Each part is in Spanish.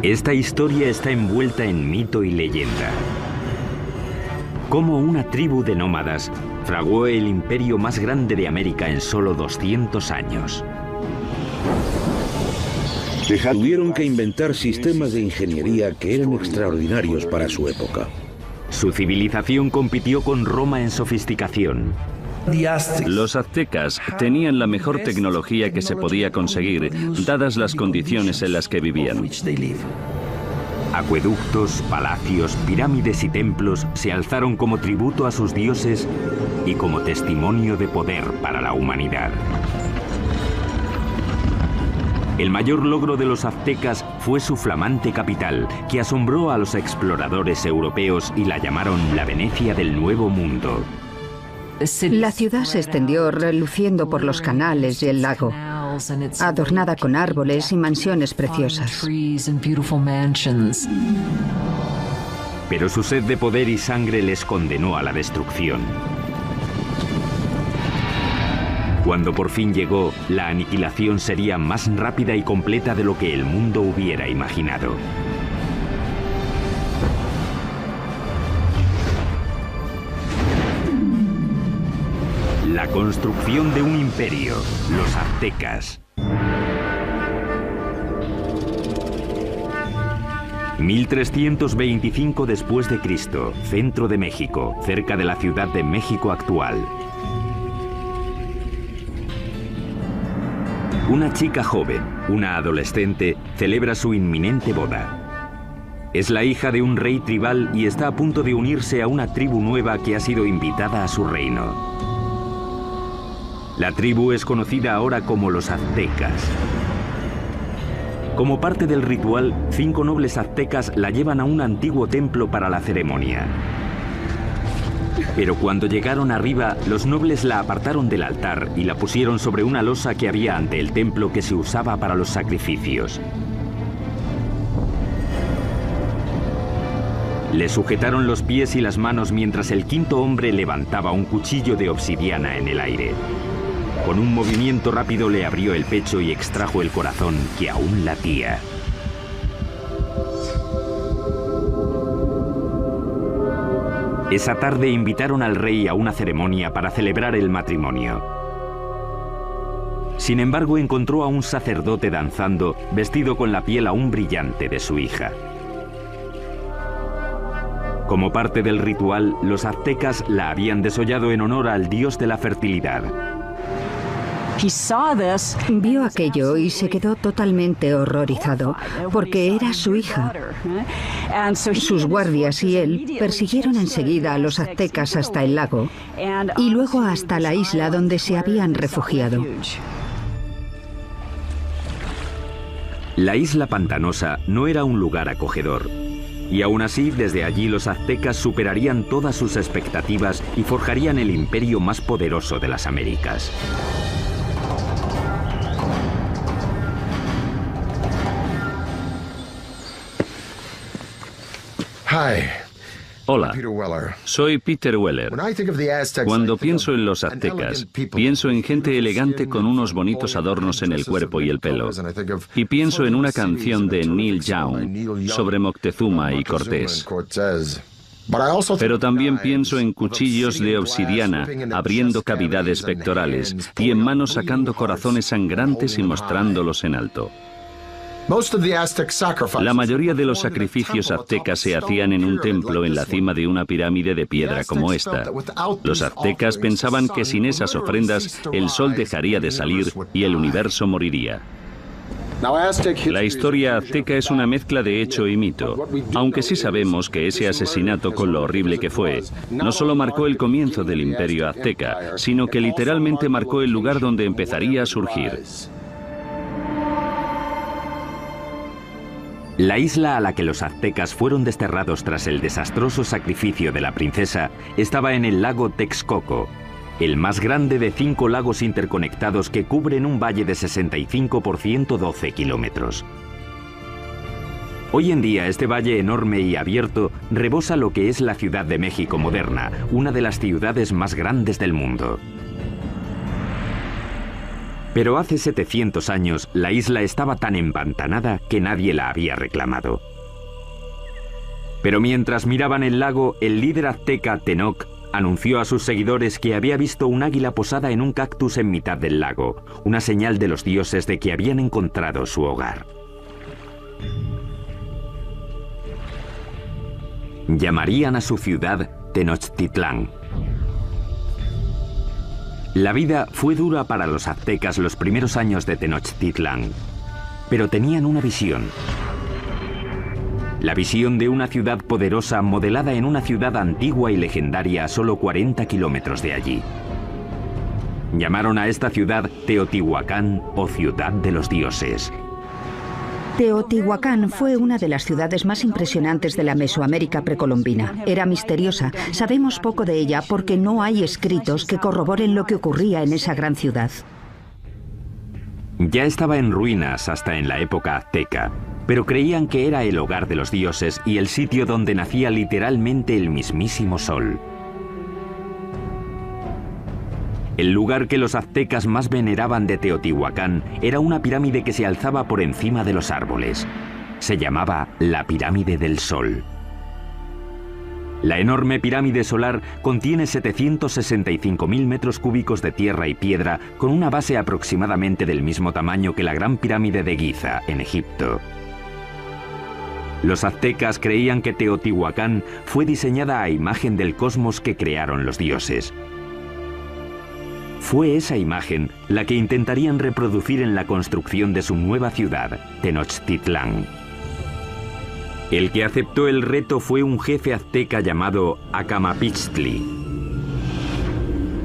Esta historia está envuelta en mito y leyenda. Cómo una tribu de nómadas fraguó el imperio más grande de América en solo 200 años. Tuvieron que inventar sistemas de ingeniería que eran extraordinarios para su época. Su civilización compitió con Roma en sofisticación. Los aztecas tenían la mejor tecnología que se podía conseguir, dadas las condiciones en las que vivían. Acueductos, palacios, pirámides y templos se alzaron como tributo a sus dioses y como testimonio de poder para la humanidad. El mayor logro de los aztecas fue su flamante capital, que asombró a los exploradores europeos y la llamaron la Venecia del Nuevo Mundo. La ciudad se extendió reluciendo por los canales y el lago, adornada con árboles y mansiones preciosas. Pero su sed de poder y sangre les condenó a la destrucción. Cuando por fin llegó, la aniquilación sería más rápida y completa de lo que el mundo hubiera imaginado. La construcción de un imperio, los aztecas. 1325 después de Cristo, centro de México, cerca de la Ciudad de México actual. Una chica joven, una adolescente, celebra su inminente boda. Es la hija de un rey tribal y está a punto de unirse a una tribu nueva que ha sido invitada a su reino. La tribu es conocida ahora como los aztecas. Como parte del ritual, 5 nobles aztecas la llevan a un antiguo templo para la ceremonia. Pero cuando llegaron arriba, los nobles la apartaron del altar y la pusieron sobre una losa que había ante el templo que se usaba para los sacrificios. Le sujetaron los pies y las manos mientras el 5.º hombre levantaba un cuchillo de obsidiana en el aire. Con un movimiento rápido le abrió el pecho y extrajo el corazón que aún latía. Esa tarde invitaron al rey a una ceremonia para celebrar el matrimonio. Sin embargo, encontró a un sacerdote danzando, vestido con la piel aún brillante de su hija. Como parte del ritual, los aztecas la habían desollado en honor al dios de la fertilidad. Vio aquello y se quedó totalmente horrorizado, porque era su hija. Sus guardias y él persiguieron enseguida a los aztecas hasta el lago y luego hasta la isla donde se habían refugiado. La isla pantanosa no era un lugar acogedor. Y aún así, desde allí los aztecas superarían todas sus expectativas y forjarían el imperio más poderoso de las Américas. Hola, soy Peter Weller. Cuando pienso en los aztecas, pienso en gente elegante con unos bonitos adornos en el cuerpo y el pelo. Y pienso en una canción de Neil Young sobre Moctezuma y Cortés. Pero también pienso en cuchillos de obsidiana abriendo cavidades pectorales y en manos sacando corazones sangrantes y mostrándolos en alto. La mayoría de los sacrificios aztecas se hacían en un templo en la cima de una pirámide de piedra como esta. Los aztecas pensaban que sin esas ofrendas el sol dejaría de salir y el universo moriría. La historia azteca es una mezcla de hecho y mito, aunque sí sabemos que ese asesinato, con lo horrible que fue, no solo marcó el comienzo del imperio azteca, sino que literalmente marcó el lugar donde empezaría a surgir. La isla a la que los aztecas fueron desterrados tras el desastroso sacrificio de la princesa estaba en el lago Texcoco, el más grande de 5 lagos interconectados que cubren un valle de 65 por 112 kilómetros. Hoy en día este valle enorme y abierto rebosa lo que es la Ciudad de México moderna, una de las ciudades más grandes del mundo. Pero hace 700 años la isla estaba tan empantanada que nadie la había reclamado. Pero mientras miraban el lago, el líder azteca Tenoch anunció a sus seguidores que había visto un águila posada en un cactus en mitad del lago, una señal de los dioses de que habían encontrado su hogar. Llamarían a su ciudad Tenochtitlán. La vida fue dura para los aztecas los primeros años de Tenochtitlán, pero tenían una visión. La visión de una ciudad poderosa modelada en una ciudad antigua y legendaria a solo 40 kilómetros de allí. Llamaron a esta ciudad Teotihuacán o Ciudad de los Dioses. Teotihuacán fue una de las ciudades más impresionantes de la Mesoamérica precolombina. Era misteriosa. Sabemos poco de ella porque no hay escritos que corroboren lo que ocurría en esa gran ciudad. Ya estaba en ruinas hasta en la época azteca, pero creían que era el hogar de los dioses y el sitio donde nacía literalmente el mismísimo sol. El lugar que los aztecas más veneraban de Teotihuacán era una pirámide que se alzaba por encima de los árboles. Se llamaba la Pirámide del Sol. La enorme pirámide solar contiene 765.000 metros cúbicos de tierra y piedra con una base aproximadamente del mismo tamaño que la Gran Pirámide de Giza, en Egipto. Los aztecas creían que Teotihuacán fue diseñada a imagen del cosmos que crearon los dioses. Fue esa imagen la que intentarían reproducir en la construcción de su nueva ciudad, Tenochtitlán. El que aceptó el reto fue un jefe azteca llamado Acamapixtli.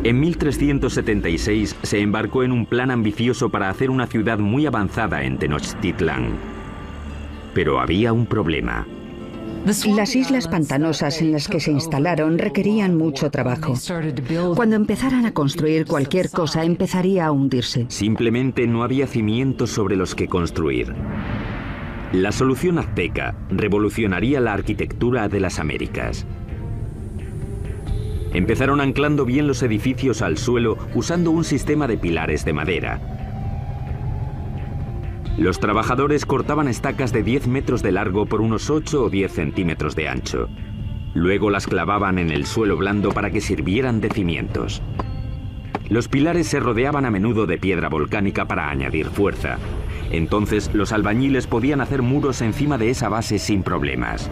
En 1376 se embarcó en un plan ambicioso para hacer una ciudad muy avanzada en Tenochtitlán. Pero había un problema. Las islas pantanosas en las que se instalaron requerían mucho trabajo. Cuando empezaran a construir cualquier cosa, empezaría a hundirse. Simplemente no había cimientos sobre los que construir. La solución azteca revolucionaría la arquitectura de las Américas. Empezaron anclando bien los edificios al suelo usando un sistema de pilares de madera. Los trabajadores cortaban estacas de 10 metros de largo por unos 8 o 10 centímetros de ancho. Luego las clavaban en el suelo blando para que sirvieran de cimientos. Los pilares se rodeaban a menudo de piedra volcánica para añadir fuerza. Entonces los albañiles podían hacer muros encima de esa base sin problemas.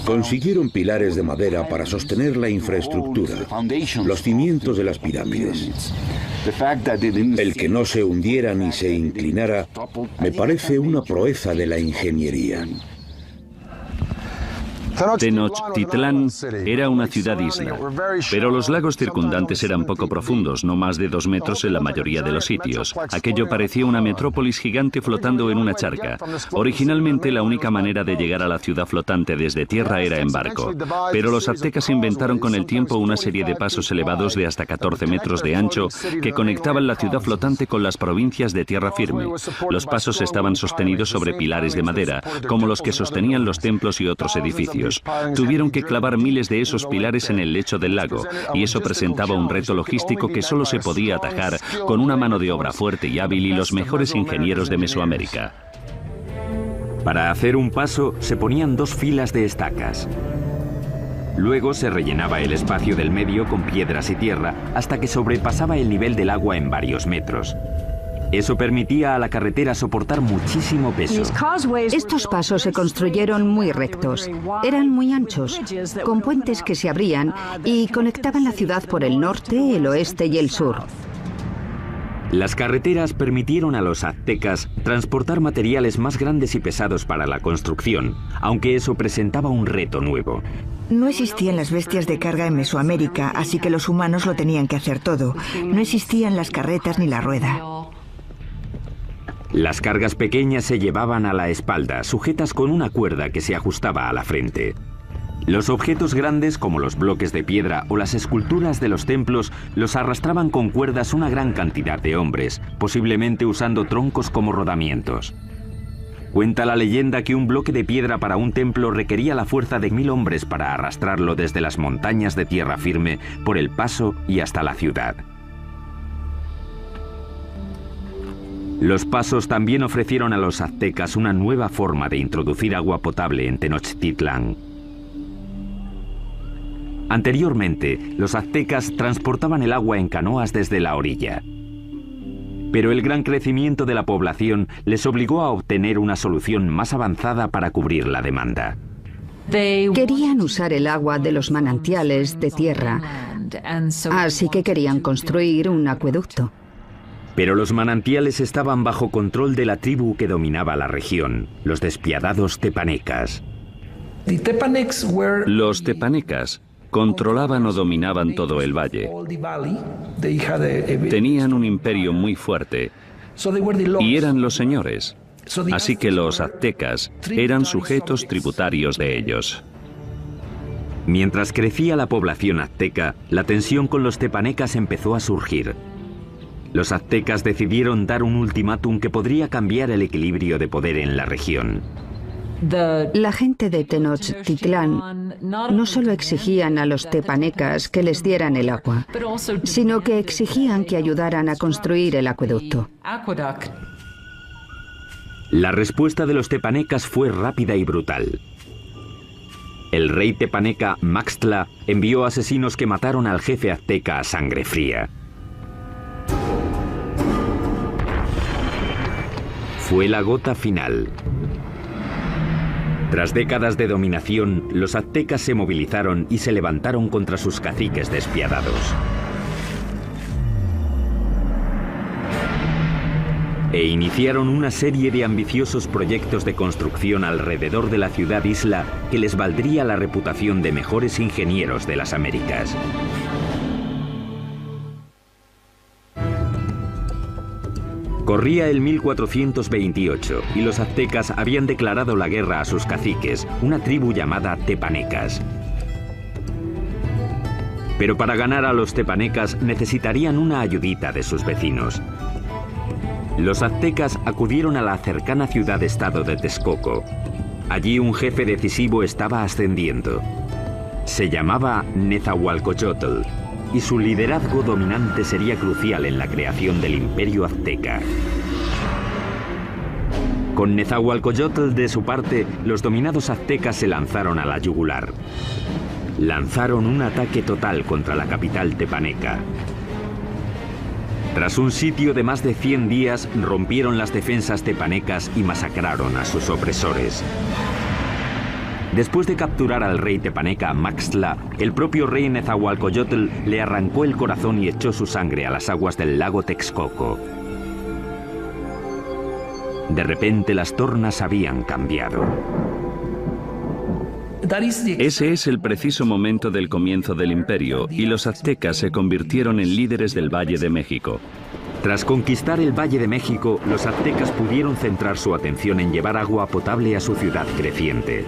Consiguieron pilares de madera para sostener la infraestructura, los cimientos de las pirámides. El que no se hundiera ni se inclinara me parece una proeza de la ingeniería. Tenochtitlán era una ciudad-isla, pero los lagos circundantes eran poco profundos, no más de 2 metros en la mayoría de los sitios. Aquello parecía una metrópolis gigante flotando en una charca. Originalmente la única manera de llegar a la ciudad flotante desde tierra era en barco, pero los aztecas inventaron con el tiempo una serie de pasos elevados de hasta 14 metros de ancho que conectaban la ciudad flotante con las provincias de tierra firme. Los pasos estaban sostenidos sobre pilares de madera, como los que sostenían los templos y otros edificios. Tuvieron que clavar miles de esos pilares en el lecho del lago, y eso presentaba un reto logístico que solo se podía atajar con una mano de obra fuerte y hábil y los mejores ingenieros de Mesoamérica. Para hacer un paso se ponían 2 filas de estacas. Luego se rellenaba el espacio del medio con piedras y tierra hasta que sobrepasaba el nivel del agua en varios metros. Eso permitía a la carretera soportar muchísimo peso. Estos pasos se construyeron muy rectos. Eran muy anchos, con puentes que se abrían y conectaban la ciudad por el norte, el oeste y el sur. Las carreteras permitieron a los aztecas transportar materiales más grandes y pesados para la construcción, aunque eso presentaba un reto nuevo. No existían las bestias de carga en Mesoamérica, así que los humanos lo tenían que hacer todo. No existían las carretas ni la rueda. Las cargas pequeñas se llevaban a la espalda, sujetas con una cuerda que se ajustaba a la frente. Los objetos grandes, como los bloques de piedra o las esculturas de los templos, los arrastraban con cuerdas una gran cantidad de hombres, posiblemente usando troncos como rodamientos. Cuenta la leyenda que un bloque de piedra para un templo requería la fuerza de 1000 hombres para arrastrarlo desde las montañas de tierra firme por el paso y hasta la ciudad. Los pasos también ofrecieron a los aztecas una nueva forma de introducir agua potable en Tenochtitlán. Anteriormente, los aztecas transportaban el agua en canoas desde la orilla. Pero el gran crecimiento de la población les obligó a obtener una solución más avanzada para cubrir la demanda. Querían usar el agua de los manantiales de tierra, así que querían construir un acueducto. Pero los manantiales estaban bajo control de la tribu que dominaba la región, los despiadados tepanecas. Los tepanecas controlaban o dominaban todo el valle. Tenían un imperio muy fuerte y eran los señores. Así que los aztecas eran sujetos tributarios de ellos. Mientras crecía la población azteca, la tensión con los tepanecas empezó a surgir. Los aztecas decidieron dar un ultimátum que podría cambiar el equilibrio de poder en la región. La gente de Tenochtitlán no solo exigían a los tepanecas que les dieran el agua, sino que exigían que ayudaran a construir el acueducto. La respuesta de los tepanecas fue rápida y brutal. El rey tepaneca Maxtla envió asesinos que mataron al jefe azteca a sangre fría. Fue la gota final. Tras décadas de dominación, los aztecas se movilizaron y se levantaron contra sus caciques despiadados. E iniciaron una serie de ambiciosos proyectos de construcción alrededor de la ciudad-isla que les valdría la reputación de mejores ingenieros de las Américas. Corría el 1428 y los aztecas habían declarado la guerra a sus caciques, una tribu llamada tepanecas. Pero para ganar a los tepanecas necesitarían una ayudita de sus vecinos. Los aztecas acudieron a la cercana ciudad-estado de Texcoco. Allí un jefe decisivo estaba ascendiendo. Se llamaba Nezahualcóyotl, y su liderazgo dominante sería crucial en la creación del imperio azteca. Con Nezahualcóyotl de su parte, los dominados aztecas se lanzaron a la yugular. Lanzaron un ataque total contra la capital tepaneca. Tras un sitio de más de 100 días, rompieron las defensas tepanecas y masacraron a sus opresores. Después de capturar al rey tepaneca Maxtla, el propio rey Nezahualcóyotl le arrancó el corazón y echó su sangre a las aguas del lago Texcoco. De repente las tornas habían cambiado. Ese es el preciso momento del comienzo del imperio y los aztecas se convirtieron en líderes del Valle de México. Tras conquistar el Valle de México, los aztecas pudieron centrar su atención en llevar agua potable a su ciudad creciente.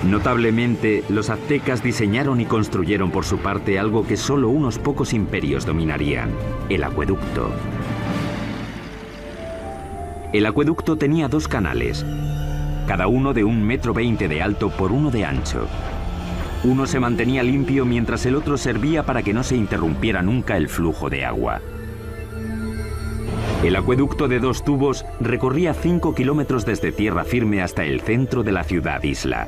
Notablemente, los aztecas diseñaron y construyeron por su parte algo que solo unos pocos imperios dominarían: el acueducto. El acueducto tenía 2 canales, cada uno de 1,20 m de alto por 1 de ancho. Uno se mantenía limpio mientras el otro servía para que no se interrumpiera nunca el flujo de agua. El acueducto de 2 tubos recorría 5 kilómetros desde tierra firme hasta el centro de la ciudad-isla.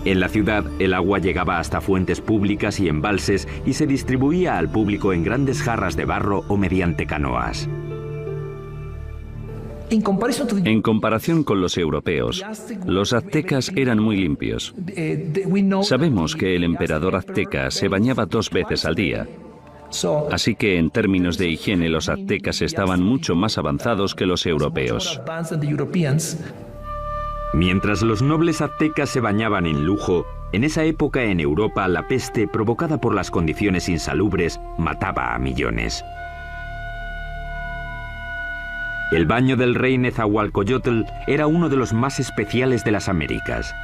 En la ciudad, el agua llegaba hasta fuentes públicas y embalses y se distribuía al público en grandes jarras de barro o mediante canoas. En comparación con los europeos, los aztecas eran muy limpios. Sabemos que el emperador azteca se bañaba 2 veces al día. Así que en términos de higiene los aztecas estaban mucho más avanzados que los europeos. Mientras los nobles aztecas se bañaban en lujo, en esa época en Europa la peste provocada por las condiciones insalubres mataba a millones. El baño del rey Nezahualcóyotl era uno de los más especiales de las Américas.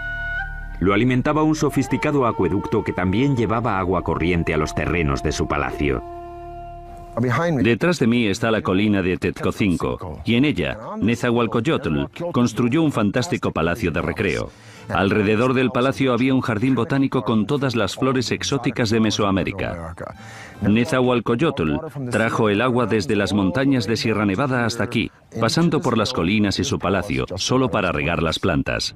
Lo alimentaba un sofisticado acueducto que también llevaba agua corriente a los terrenos de su palacio. Detrás de mí está la colina de Tezcocinco, y en ella, Nezahualcóyotl construyó un fantástico palacio de recreo. Alrededor del palacio había un jardín botánico con todas las flores exóticas de Mesoamérica. Nezahualcóyotl trajo el agua desde las montañas de Sierra Nevada hasta aquí, pasando por las colinas y su palacio, solo para regar las plantas.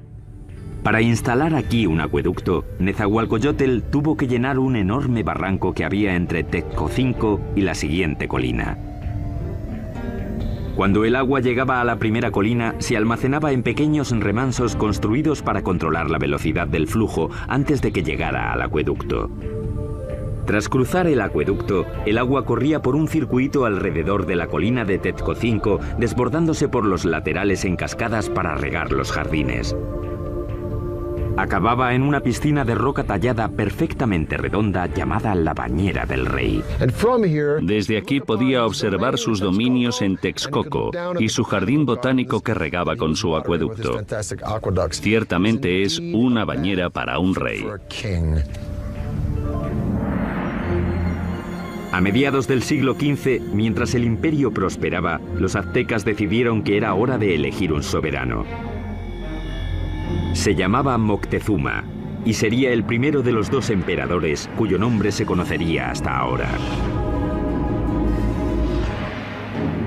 Para instalar aquí un acueducto, Nezahualcóyotl tuvo que llenar un enorme barranco que había entre Tezcocinco y la siguiente colina. Cuando el agua llegaba a la primera colina, se almacenaba en pequeños remansos construidos para controlar la velocidad del flujo antes de que llegara al acueducto. Tras cruzar el acueducto, el agua corría por un circuito alrededor de la colina de Tezcocinco, desbordándose por los laterales en cascadas para regar los jardines. Acababa en una piscina de roca tallada perfectamente redonda llamada la Bañera del Rey. Desde aquí podía observar sus dominios en Texcoco y su jardín botánico que regaba con su acueducto. Ciertamente es una bañera para un rey. A mediados del siglo XV, mientras el imperio prosperaba, los aztecas decidieron que era hora de elegir un soberano. Se llamaba Moctezuma y sería el primero de los dos emperadores cuyo nombre se conocería hasta ahora.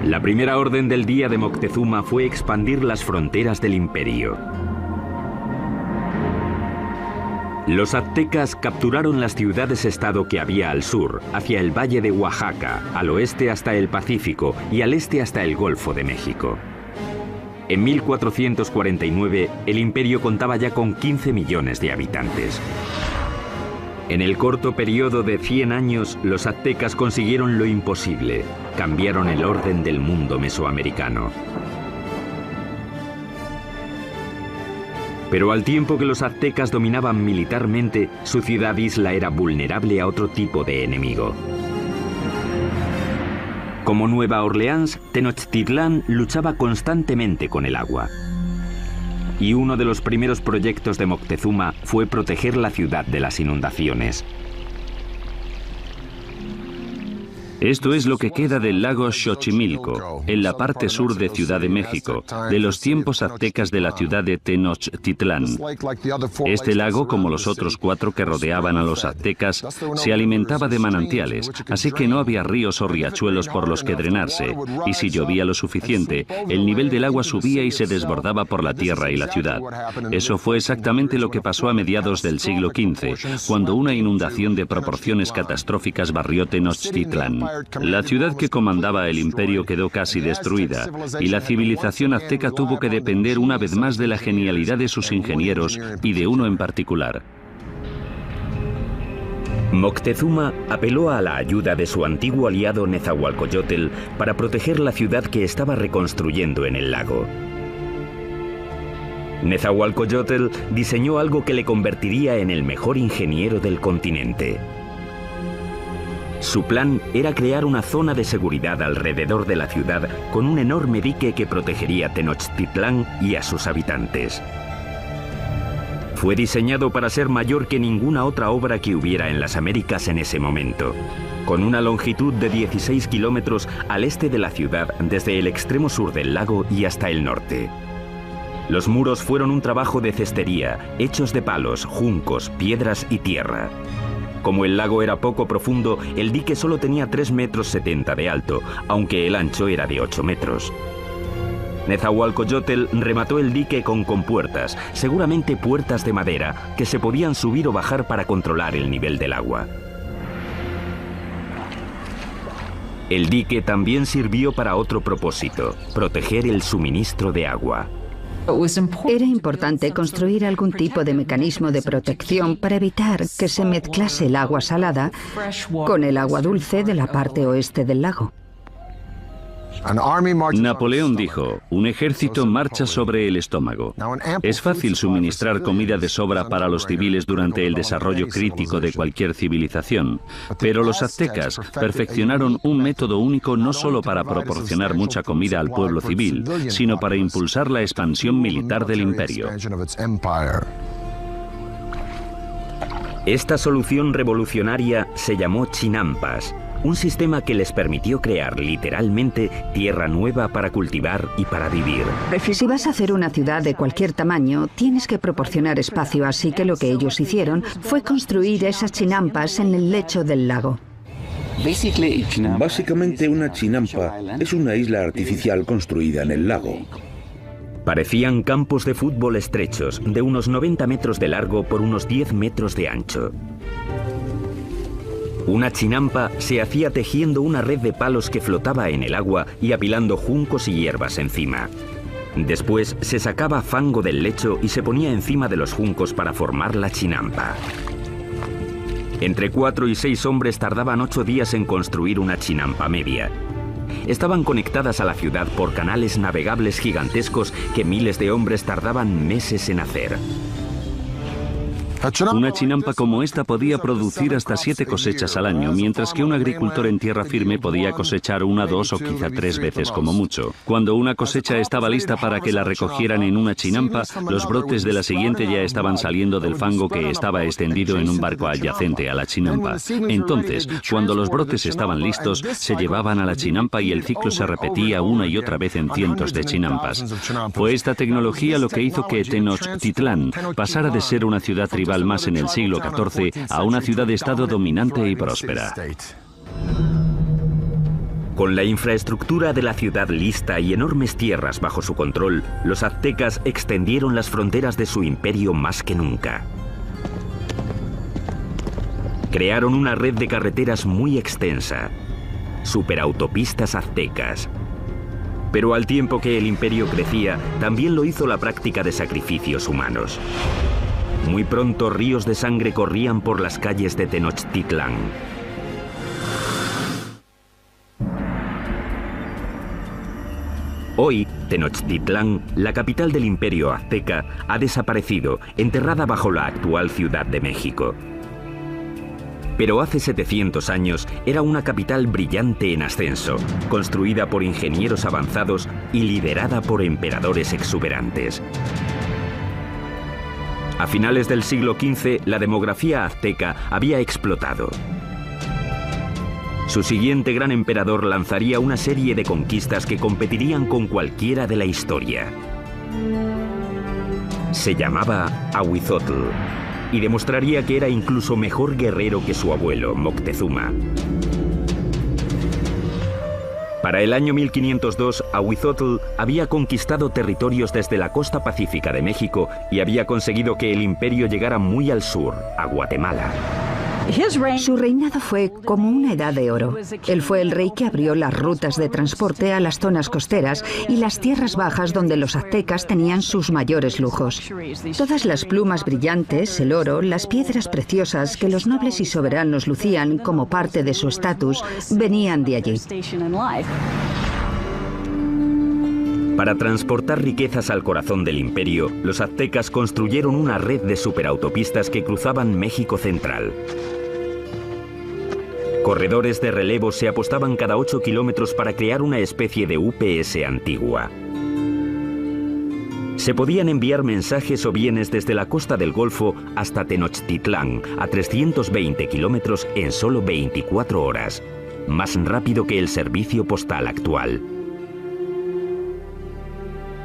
La primera orden del día de Moctezuma fue expandir las fronteras del imperio. Los aztecas capturaron las ciudades-estado que había al sur, hacia el valle de Oaxaca, al oeste hasta el Pacífico y al este hasta el Golfo de México. En 1449, el imperio contaba ya con 15 millones de habitantes. En el corto periodo de 100 años, los aztecas consiguieron lo imposible. Cambiaron el orden del mundo mesoamericano. Pero al tiempo que los aztecas dominaban militarmente, su ciudad-isla era vulnerable a otro tipo de enemigo. Como Nueva Orleans, Tenochtitlán luchaba constantemente con el agua. Y uno de los primeros proyectos de Moctezuma fue proteger la ciudad de las inundaciones. Esto es lo que queda del lago Xochimilco, en la parte sur de Ciudad de México, de los tiempos aztecas de la ciudad de Tenochtitlán. Este lago, como los otros 4 que rodeaban a los aztecas, se alimentaba de manantiales, así que no había ríos o riachuelos por los que drenarse, y si llovía lo suficiente, el nivel del agua subía y se desbordaba por la tierra y la ciudad. Eso fue exactamente lo que pasó a mediados del siglo XV, cuando una inundación de proporciones catastróficas barrió Tenochtitlán. La ciudad que comandaba el imperio quedó casi destruida, y la civilización azteca tuvo que depender una vez más de la genialidad de sus ingenieros y de uno en particular. Moctezuma apeló a la ayuda de su antiguo aliado Nezahualcóyotl para proteger la ciudad que estaba reconstruyendo en el lago. Nezahualcóyotl diseñó algo que le convertiría en el mejor ingeniero del continente. Su plan era crear una zona de seguridad alrededor de la ciudad con un enorme dique que protegería Tenochtitlán y a sus habitantes. Fue diseñado para ser mayor que ninguna otra obra que hubiera en las Américas en ese momento, con una longitud de 16 kilómetros al este de la ciudad desde el extremo sur del lago y hasta el norte. Los muros fueron un trabajo de cestería, hechos de palos, juncos, piedras y tierra. Como el lago era poco profundo, el dique solo tenía 3,70 metros de alto, aunque el ancho era de 8 metros. Nezahualcóyotl remató el dique con compuertas, seguramente puertas de madera, que se podían subir o bajar para controlar el nivel del agua. El dique también sirvió para otro propósito: proteger el suministro de agua. Era importante construir algún tipo de mecanismo de protección para evitar que se mezclase el agua salada con el agua dulce de la parte oeste del lago. Napoleón dijo: un ejército marcha sobre el estómago. Es fácil suministrar comida de sobra para los civiles durante el desarrollo crítico de cualquier civilización, pero los aztecas perfeccionaron un método único no solo para proporcionar mucha comida al pueblo civil, sino para impulsar la expansión militar del imperio. Esta solución revolucionaria se llamó chinampas, un sistema que les permitió crear literalmente tierra nueva para cultivar y para vivir. Si vas a hacer una ciudad de cualquier tamaño, tienes que proporcionar espacio, así que lo que ellos hicieron fue construir esas chinampas en el lecho del lago. Básicamente una chinampa es una isla artificial construida en el lago. Parecían campos de fútbol estrechos, de unos 90 metros de largo por unos 10 metros de ancho. Una chinampa se hacía tejiendo una red de palos que flotaba en el agua y apilando juncos y hierbas encima. Después se sacaba fango del lecho y se ponía encima de los juncos para formar la chinampa. Entre 4 y 6 hombres tardaban 8 días en construir una chinampa media. Estaban conectadas a la ciudad por canales navegables gigantescos que miles de hombres tardaban meses en hacer. Una chinampa como esta podía producir hasta 7 cosechas al año, mientras que un agricultor en tierra firme podía cosechar 1, 2 o quizá 3 veces como mucho. Cuando una cosecha estaba lista para que la recogieran en una chinampa, los brotes de la siguiente ya estaban saliendo del fango que estaba extendido en un barco adyacente a la chinampa. Entonces, cuando los brotes estaban listos, se llevaban a la chinampa y el ciclo se repetía una y otra vez en cientos de chinampas. Fue esta tecnología lo que hizo que Tenochtitlán pasara de ser una ciudad tribal más en el siglo XIV a una ciudad-estado dominante y próspera. Con la infraestructura de la ciudad lista y enormes tierras bajo su control, los aztecas extendieron las fronteras de su imperio más que nunca. Crearon una red de carreteras muy extensa, superautopistas aztecas. Pero al tiempo que el imperio crecía, también lo hizo la práctica de sacrificios humanos. Muy pronto ríos de sangre corrían por las calles de Tenochtitlán. Hoy, Tenochtitlán, la capital del imperio azteca, ha desaparecido, enterrada bajo la actual Ciudad de México. Pero hace 700 años era una capital brillante en ascenso, construida por ingenieros avanzados y liderada por emperadores exuberantes. A finales del siglo XV, la demografía azteca había explotado. Su siguiente gran emperador lanzaría una serie de conquistas que competirían con cualquiera de la historia. Se llamaba Ahuizotl y demostraría que era incluso mejor guerrero que su abuelo, Moctezuma. Para el año 1502, Ahuizotl había conquistado territorios desde la costa pacífica de México y había conseguido que el imperio llegara muy al sur, a Guatemala. Su reinado fue como una edad de oro. Él fue el rey que abrió las rutas de transporte a las zonas costeras y las tierras bajas donde los aztecas tenían sus mayores lujos. Todas las plumas brillantes, el oro, las piedras preciosas que los nobles y soberanos lucían como parte de su estatus, venían de allí. Para transportar riquezas al corazón del imperio, los aztecas construyeron una red de superautopistas que cruzaban México central. Corredores de relevo se apostaban cada 8 kilómetros para crear una especie de UPS antigua. Se podían enviar mensajes o bienes desde la costa del Golfo hasta Tenochtitlán, a 320 kilómetros en solo 24 horas, más rápido que el servicio postal actual.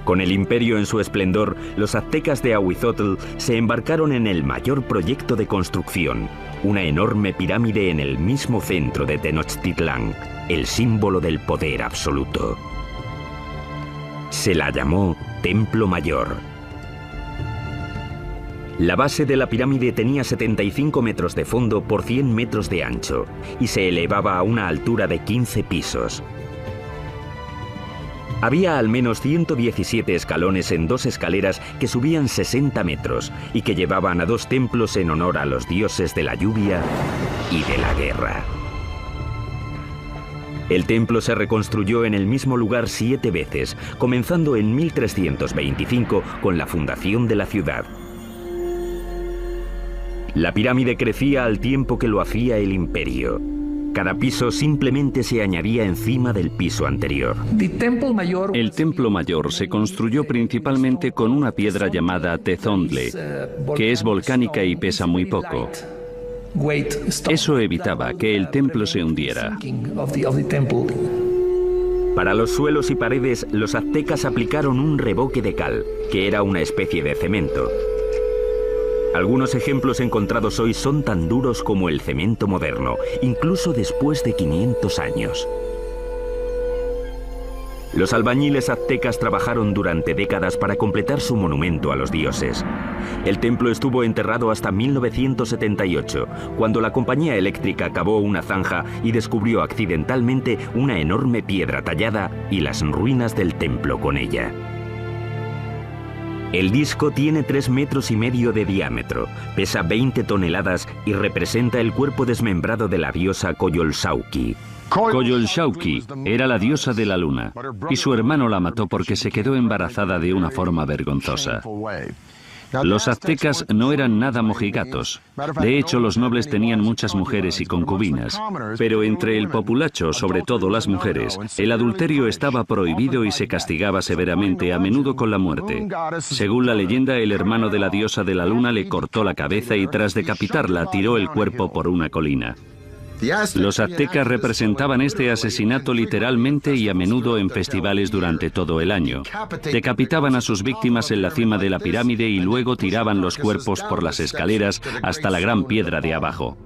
Con el imperio en su esplendor, los aztecas de Ahuizotl se embarcaron en el mayor proyecto de construcción, una enorme pirámide en el mismo centro de Tenochtitlán, el símbolo del poder absoluto. Se la llamó Templo Mayor. La base de la pirámide tenía 75 metros de fondo por 100 metros de ancho y se elevaba a una altura de 15 pisos. Había al menos 117 escalones en 2 escaleras que subían 60 metros y que llevaban a 2 templos en honor a los dioses de la lluvia y de la guerra. El templo se reconstruyó en el mismo lugar 7 veces, comenzando en 1325 con la fundación de la ciudad. La pirámide crecía al tiempo que lo hacía el imperio. Cada piso simplemente se añadía encima del piso anterior. El templo mayor se construyó principalmente con una piedra llamada tezontle, que es volcánica y pesa muy poco. Eso evitaba que el templo se hundiera. Para los suelos y paredes, los aztecas aplicaron un revoque de cal, que era una especie de cemento. Algunos ejemplos encontrados hoy son tan duros como el cemento moderno, incluso después de 500 años. Los albañiles aztecas trabajaron durante décadas para completar su monumento a los dioses. El templo estuvo enterrado hasta 1978, cuando la compañía eléctrica cavó una zanja y descubrió accidentalmente una enorme piedra tallada y las ruinas del templo con ella. El disco tiene 3,5 metros de diámetro, pesa 20 toneladas y representa el cuerpo desmembrado de la diosa Coyolxauhqui. Coyolxauhqui era la diosa de la luna, y su hermano la mató porque se quedó embarazada de una forma vergonzosa. Los aztecas no eran nada mojigatos. De hecho, los nobles tenían muchas mujeres y concubinas. Pero entre el populacho, sobre todo las mujeres, el adulterio estaba prohibido y se castigaba severamente, a menudo con la muerte. Según la leyenda, el hermano de la diosa de la luna le cortó la cabeza y tras decapitarla tiró el cuerpo por una colina. Los aztecas representaban este asesinato literalmente y a menudo en festivales durante todo el año. Decapitaban a sus víctimas en la cima de la pirámide y luego tiraban los cuerpos por las escaleras hasta la gran piedra de abajo.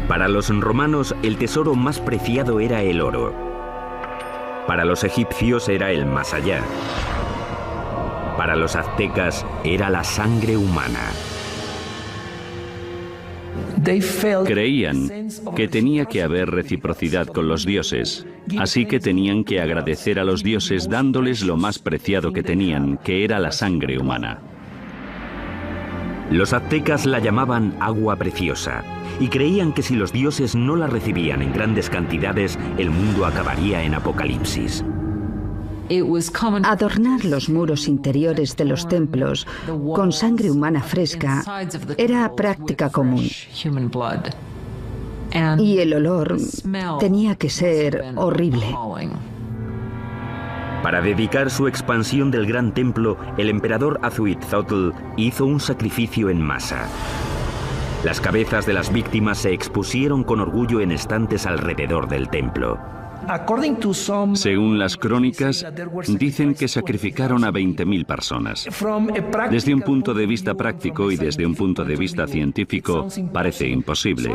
Para los romanos, el tesoro más preciado era el oro. Para los egipcios era el más allá. Para los aztecas era la sangre humana. Creían que tenía que haber reciprocidad con los dioses, así que tenían que agradecer a los dioses dándoles lo más preciado que tenían, que era la sangre humana. Los aztecas la llamaban agua preciosa y creían que si los dioses no la recibían en grandes cantidades, el mundo acabaría en apocalipsis. Adornar los muros interiores de los templos con sangre humana fresca era práctica común. Y el olor tenía que ser horrible. Para dedicar su expansión del gran templo, el emperador Azuitzotl hizo un sacrificio en masa. Las cabezas de las víctimas se expusieron con orgullo en estantes alrededor del templo. Según las crónicas, dicen que sacrificaron a 20.000 personas. Desde un punto de vista práctico y desde un punto de vista científico, parece imposible.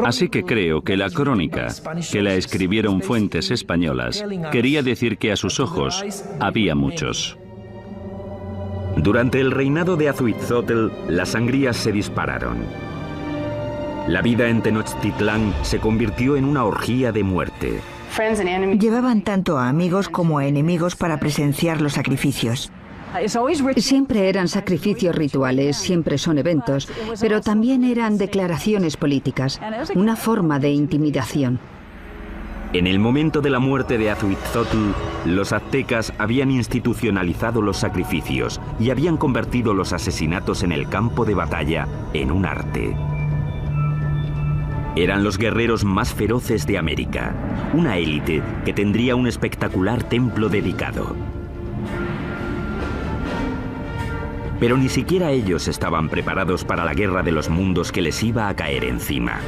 Así que creo que la crónica, que la escribieron fuentes españolas, quería decir que a sus ojos había muchos. Durante el reinado de Azuitzotl, las sangrías se dispararon. La vida en Tenochtitlán se convirtió en una orgía de muerte. Llevaban tanto a amigos como a enemigos para presenciar los sacrificios. Siempre eran sacrificios rituales, siempre son eventos, pero también eran declaraciones políticas, una forma de intimidación. En el momento de la muerte de Azuitzotl, los aztecas habían institucionalizado los sacrificios y habían convertido los asesinatos en el campo de batalla en un arte. Eran los guerreros más feroces de América, una élite que tendría un espectacular templo dedicado. Pero ni siquiera ellos estaban preparados para la guerra de los mundos que les iba a caer encima.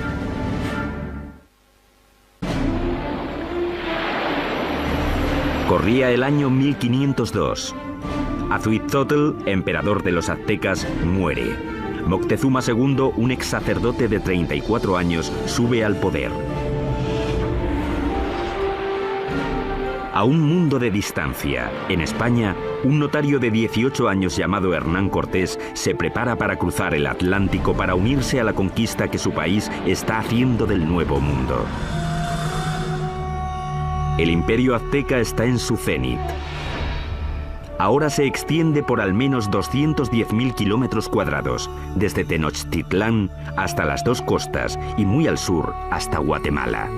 Corría el año 1502. Azuitzotl, emperador de los aztecas, muere. Moctezuma II, un ex sacerdote de 34 años, sube al poder. A un mundo de distancia, en España, un notario de 18 años llamado Hernán Cortés se prepara para cruzar el Atlántico para unirse a la conquista que su país está haciendo del Nuevo Mundo. El imperio azteca está en su cenit. Ahora se extiende por al menos 210.000 kilómetros cuadrados, desde Tenochtitlán hasta las dos costas y muy al sur hasta Guatemala.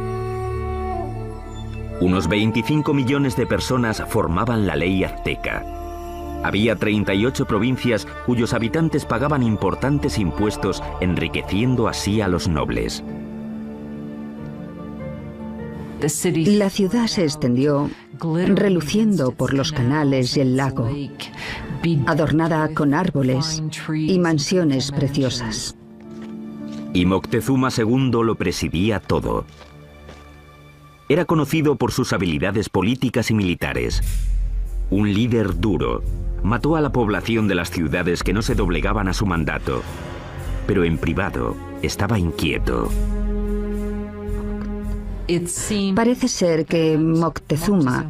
Unos 25 millones de personas formaban la ley azteca. Había 38 provincias cuyos habitantes pagaban importantes impuestos, enriqueciendo así a los nobles. La ciudad se extendió, reluciendo por los canales y el lago, adornada con árboles y mansiones preciosas. Y Moctezuma II lo presidía todo. Era conocido por sus habilidades políticas y militares. Un líder duro. Mató a la población de las ciudades que no se doblegaban a su mandato. Pero en privado estaba inquieto. Parece ser que Moctezuma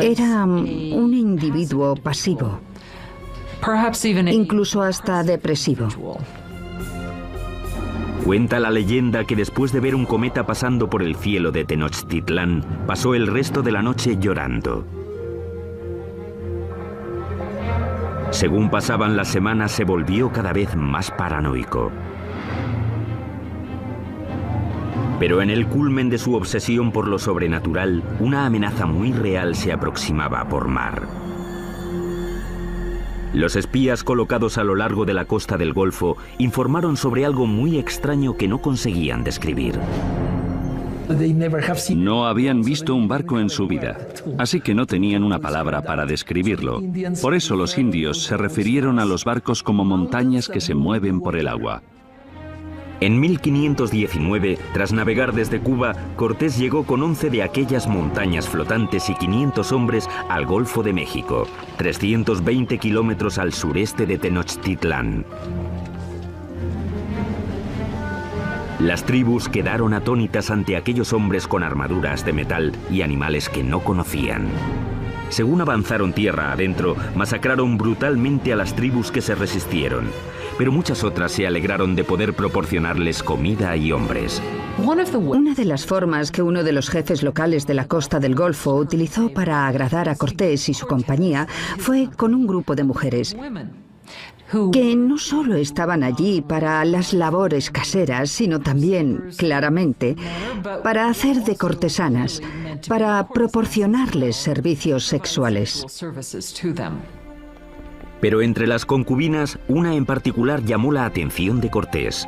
era un individuo pasivo, incluso hasta depresivo. Cuenta la leyenda que después de ver un cometa pasando por el cielo de Tenochtitlán, pasó el resto de la noche llorando. Según pasaban las semanas, se volvió cada vez más paranoico. Pero en el culmen de su obsesión por lo sobrenatural, una amenaza muy real se aproximaba por mar. Los espías colocados a lo largo de la costa del Golfo informaron sobre algo muy extraño que no conseguían describir. No habían visto un barco en su vida, así que no tenían una palabra para describirlo. Por eso los indios se refirieron a los barcos como montañas que se mueven por el agua. En 1519, tras navegar desde Cuba, Cortés llegó con 11 de aquellas montañas flotantes y 500 hombres al Golfo de México, 320 kilómetros al sureste de Tenochtitlán. Las tribus quedaron atónitas ante aquellos hombres con armaduras de metal y animales que no conocían. Según avanzaron tierra adentro, masacraron brutalmente a las tribus que se resistieron, pero muchas otras se alegraron de poder proporcionarles comida y hombres. Una de las formas que uno de los jefes locales de la costa del Golfo utilizó para agradar a Cortés y su compañía fue con un grupo de mujeres que no solo estaban allí para las labores caseras, sino también, claramente, para hacer de cortesanas, para proporcionarles servicios sexuales. Pero entre las concubinas, una en particular llamó la atención de Cortés.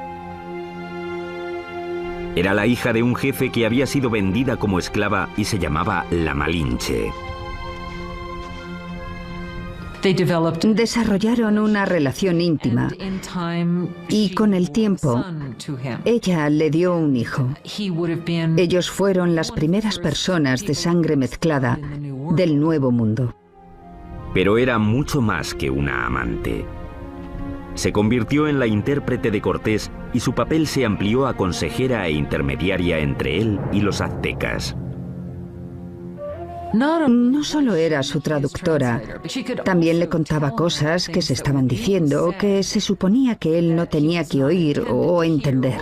Era la hija de un jefe que había sido vendida como esclava y se llamaba la Malinche. Desarrollaron una relación íntima y con el tiempo ella le dio un hijo. Ellos fueron las primeras personas de sangre mezclada del Nuevo Mundo. Pero era mucho más que una amante. Se convirtió en la intérprete de Cortés y su papel se amplió a consejera e intermediaria entre él y los aztecas. No solo era su traductora, también le contaba cosas que se estaban diciendo que se suponía que él no tenía que oír o entender.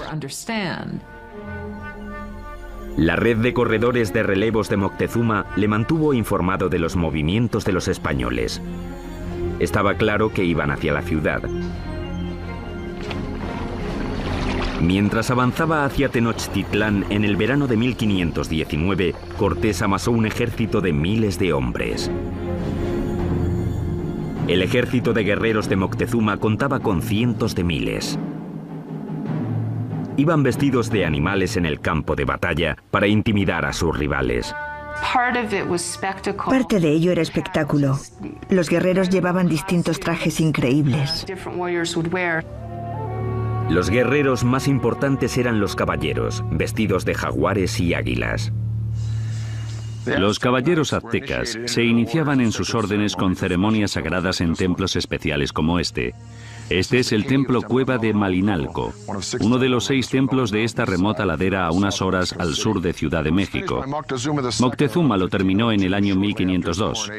La red de corredores de relevos de Moctezuma le mantuvo informado de los movimientos de los españoles. Estaba claro que iban hacia la ciudad. Mientras avanzaba hacia Tenochtitlán en el verano de 1519, Cortés amasó un ejército de miles de hombres. El ejército de guerreros de Moctezuma contaba con cientos de miles. Iban vestidos de animales en el campo de batalla para intimidar a sus rivales. Parte de ello era espectáculo. Los guerreros llevaban distintos trajes increíbles. Los guerreros más importantes eran los caballeros, vestidos de jaguares y águilas. Los caballeros aztecas se iniciaban en sus órdenes con ceremonias sagradas en templos especiales como este. Este es el templo Cueva de Malinalco, uno de los 6 templos de esta remota ladera a unas horas al sur de Ciudad de México. Moctezuma lo terminó en el año 1502,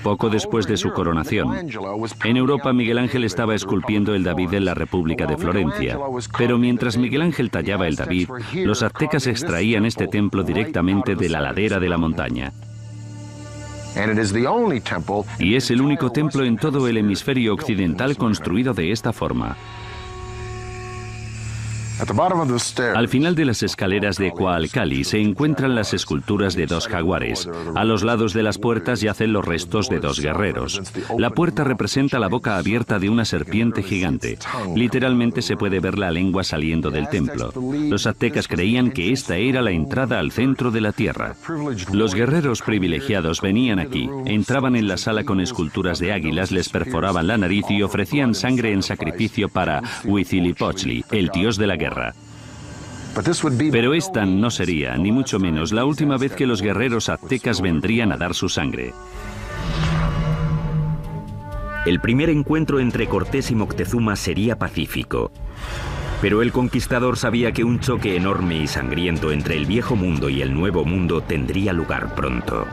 poco después de su coronación. En Europa, Miguel Ángel estaba esculpiendo el David en la República de Florencia. Pero mientras Miguel Ángel tallaba el David, los aztecas extraían este templo directamente de la ladera de la montaña. Y es el único templo en todo el hemisferio occidental construido de esta forma. Al final de las escaleras de Coalcali se encuentran las esculturas de dos jaguares. A los lados de las puertas yacen los restos de dos guerreros. La puerta representa la boca abierta de una serpiente gigante. Literalmente se puede ver la lengua saliendo del templo. Los aztecas creían que esta era la entrada al centro de la tierra. Los guerreros privilegiados venían aquí, entraban en la sala con esculturas de águilas, les perforaban la nariz y ofrecían sangre en sacrificio para Huitzilopochtli, el dios de la guerra. Pero esta no sería, ni mucho menos, la última vez que los guerreros aztecas vendrían a dar su sangre. El primer encuentro entre Cortés y Moctezuma sería pacífico. Pero el conquistador sabía que un choque enorme y sangriento entre el viejo mundo y el nuevo mundo tendría lugar pronto.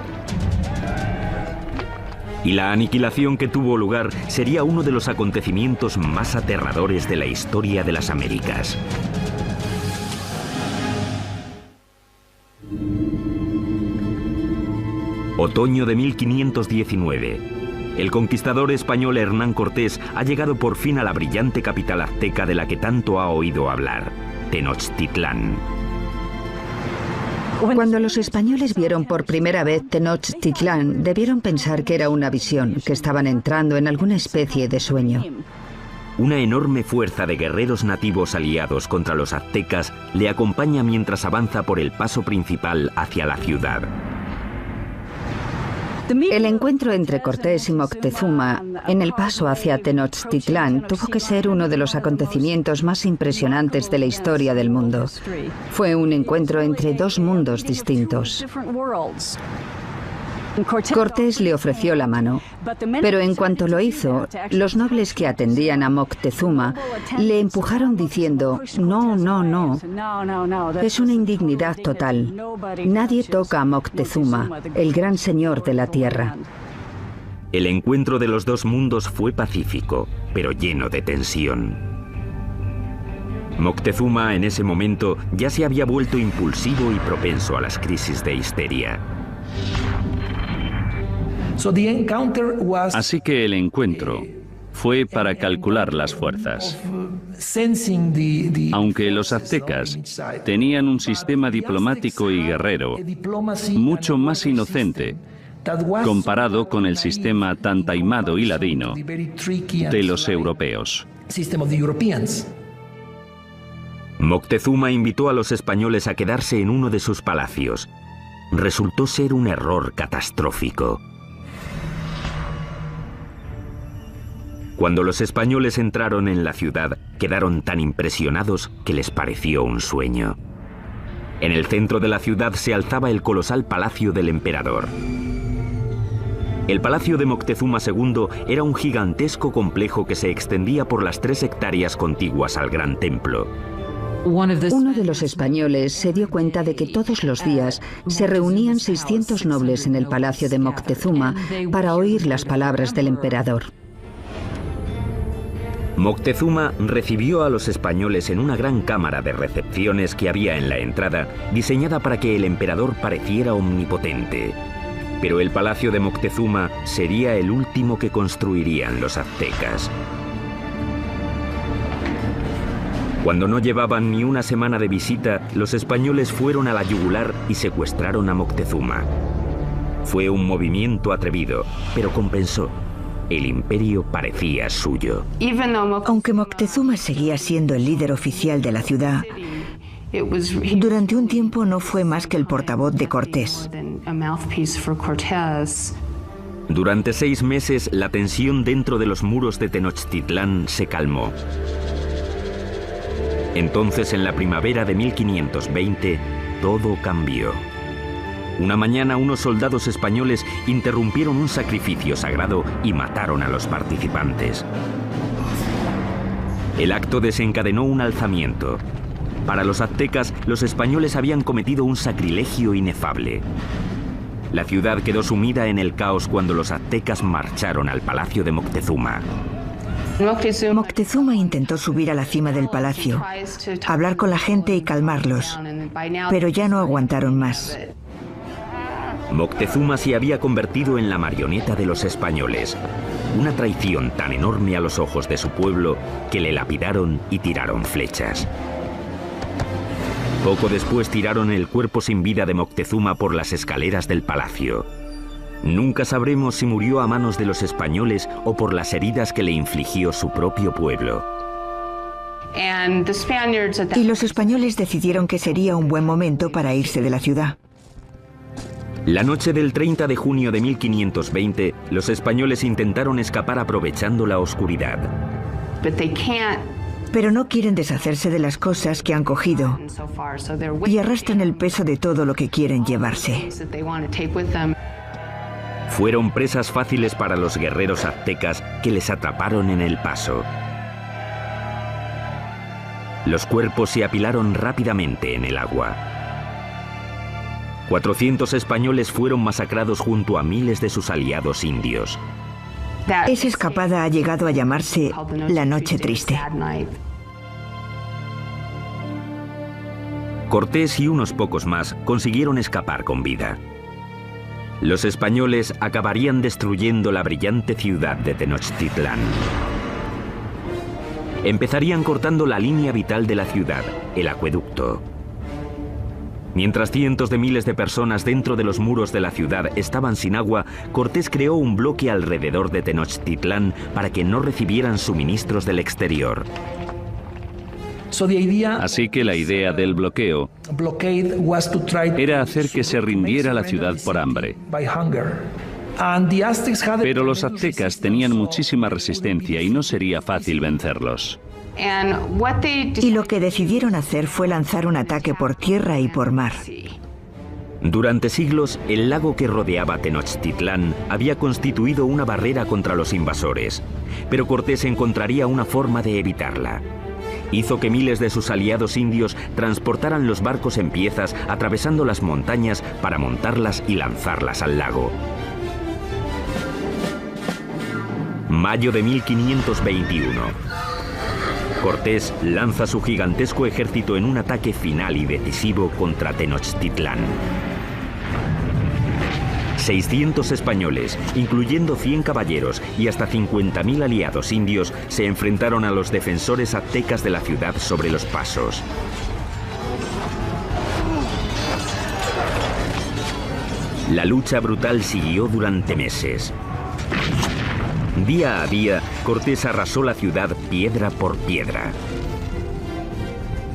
Y la aniquilación que tuvo lugar sería uno de los acontecimientos más aterradores de la historia de las Américas. Otoño de 1519. El conquistador español Hernán Cortés ha llegado por fin a la brillante capital azteca de la que tanto ha oído hablar, Tenochtitlán. Cuando los españoles vieron por primera vez Tenochtitlán, debieron pensar que era una visión, que estaban entrando en alguna especie de sueño. Una enorme fuerza de guerreros nativos aliados contra los aztecas le acompaña mientras avanza por el paso principal hacia la ciudad. El encuentro entre Cortés y Moctezuma en el paso hacia Tenochtitlán tuvo que ser uno de los acontecimientos más impresionantes de la historia del mundo. Fue un encuentro entre dos mundos distintos. Cortés le ofreció la mano, pero en cuanto lo hizo, los nobles que atendían a Moctezuma le empujaron diciendo: no, no, no, es una indignidad total. Nadie toca a Moctezuma, el gran señor de la tierra. El encuentro de los dos mundos fue pacífico, pero lleno de tensión. Moctezuma en ese momento ya se había vuelto impulsivo y propenso a las crisis de histeria. Así que el encuentro fue para calcular las fuerzas. Aunque los aztecas tenían un sistema diplomático y guerrero mucho más inocente comparado con el sistema tan taimado y ladino de los europeos. Moctezuma invitó a los españoles a quedarse en uno de sus palacios. Resultó ser un error catastrófico. Cuando los españoles entraron en la ciudad, quedaron tan impresionados que les pareció un sueño. En el centro de la ciudad se alzaba el colosal palacio del emperador. El palacio de Moctezuma II era un gigantesco complejo que se extendía por las 3 hectáreas contiguas al gran templo. Uno de los españoles se dio cuenta de que todos los días se reunían 600 nobles en el palacio de Moctezuma para oír las palabras del emperador. Moctezuma recibió a los españoles en una gran cámara de recepciones que había en la entrada, diseñada para que el emperador pareciera omnipotente. Pero el palacio de Moctezuma sería el último que construirían los aztecas. Cuando no llevaban ni una semana de visita, los españoles fueron a la yugular y secuestraron a Moctezuma. Fue un movimiento atrevido, pero compensó. El imperio parecía suyo. Aunque Moctezuma seguía siendo el líder oficial de la ciudad, durante un tiempo no fue más que el portavoz de Cortés. Durante 6 meses, la tensión dentro de los muros de Tenochtitlán se calmó. Entonces, en la primavera de 1520, todo cambió. Una mañana, unos soldados españoles interrumpieron un sacrificio sagrado y mataron a los participantes. El acto desencadenó un alzamiento. Para los aztecas, los españoles habían cometido un sacrilegio inefable. La ciudad quedó sumida en el caos cuando los aztecas marcharon al palacio de Moctezuma. Moctezuma intentó subir a la cima del palacio, hablar con la gente y calmarlos, pero ya no aguantaron más. Moctezuma se había convertido en la marioneta de los españoles, una traición tan enorme a los ojos de su pueblo que le lapidaron y tiraron flechas. Poco después tiraron el cuerpo sin vida de Moctezuma por las escaleras del palacio. Nunca sabremos si murió a manos de los españoles o por las heridas que le infligió su propio pueblo. Y los españoles decidieron que sería un buen momento para irse de la ciudad. La noche del 30 de junio de 1520, los españoles intentaron escapar aprovechando la oscuridad. Pero no quieren deshacerse de las cosas que han cogido y arrastran el peso de todo lo que quieren llevarse. Fueron presas fáciles para los guerreros aztecas que les atraparon en el paso. Los cuerpos se apilaron rápidamente en el agua. 400 españoles fueron masacrados junto a miles de sus aliados indios. Esa escapada ha llegado a llamarse la Noche Triste. Cortés y unos pocos más consiguieron escapar con vida. Los españoles acabarían destruyendo la brillante ciudad de Tenochtitlán. Empezarían cortando la línea vital de la ciudad, el acueducto. Mientras cientos de miles de personas dentro de los muros de la ciudad estaban sin agua, Cortés creó un bloque alrededor de Tenochtitlán para que no recibieran suministros del exterior. Así que la idea del bloqueo era hacer que se rindiera la ciudad por hambre. Pero los aztecas tenían muchísima resistencia y no sería fácil vencerlos. Y lo que decidieron hacer fue lanzar un ataque por tierra y por mar. Durante siglos, el lago que rodeaba Tenochtitlán había constituido una barrera contra los invasores, pero Cortés encontraría una forma de evitarla. Hizo que miles de sus aliados indios transportaran los barcos en piezas atravesando las montañas para montarlas y lanzarlas al lago. Mayo de 1521. Cortés lanza su gigantesco ejército en un ataque final y decisivo contra Tenochtitlán. 600 españoles, incluyendo 100 caballeros y hasta 50.000 aliados indios, se enfrentaron a los defensores aztecas de la ciudad sobre los pasos. La lucha brutal siguió durante meses. Día a día, Cortés arrasó la ciudad piedra por piedra.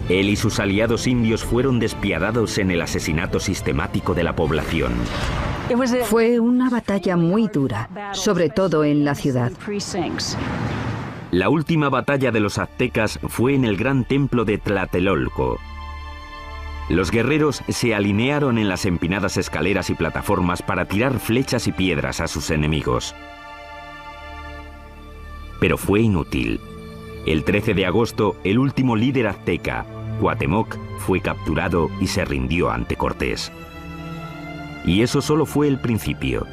Él y sus aliados indios fueron despiadados en el asesinato sistemático de la población. Fue una batalla muy dura, sobre todo en la ciudad. La última batalla de los aztecas fue en el gran templo de Tlatelolco. Los guerreros se alinearon en las empinadas escaleras y plataformas para tirar flechas y piedras a sus enemigos. Pero fue inútil. El 13 de agosto, el último líder azteca, Cuauhtémoc, fue capturado y se rindió ante Cortés. Y eso solo fue el principio.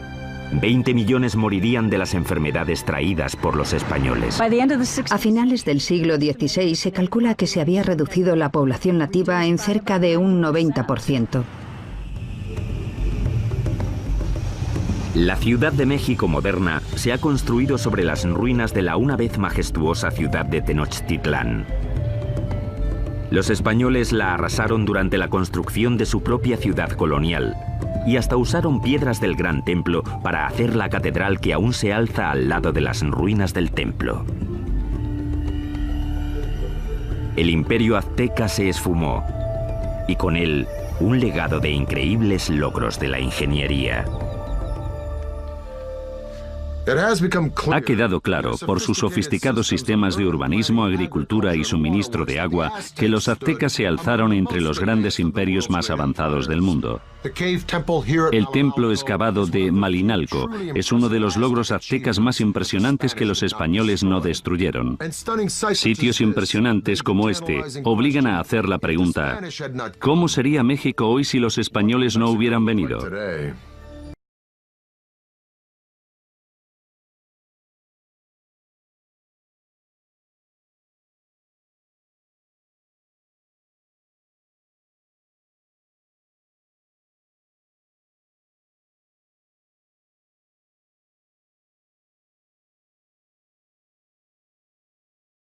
20 millones morirían de las enfermedades traídas por los españoles. A finales del siglo XVI se calcula que se había reducido la población nativa en cerca de un 90%. La Ciudad de México moderna se ha construido sobre las ruinas de la una vez majestuosa ciudad de Tenochtitlán. Los españoles la arrasaron durante la construcción de su propia ciudad colonial y hasta usaron piedras del Gran Templo para hacer la catedral que aún se alza al lado de las ruinas del templo. El imperio azteca se esfumó y con él un legado de increíbles logros de la ingeniería. Ha quedado claro, por sus sofisticados sistemas de urbanismo, agricultura y suministro de agua, que los aztecas se alzaron entre los grandes imperios más avanzados del mundo. El templo excavado de Malinalco es uno de los logros aztecas más impresionantes que los españoles no destruyeron. Sitios impresionantes como este obligan a hacer la pregunta: ¿cómo sería México hoy si los españoles no hubieran venido?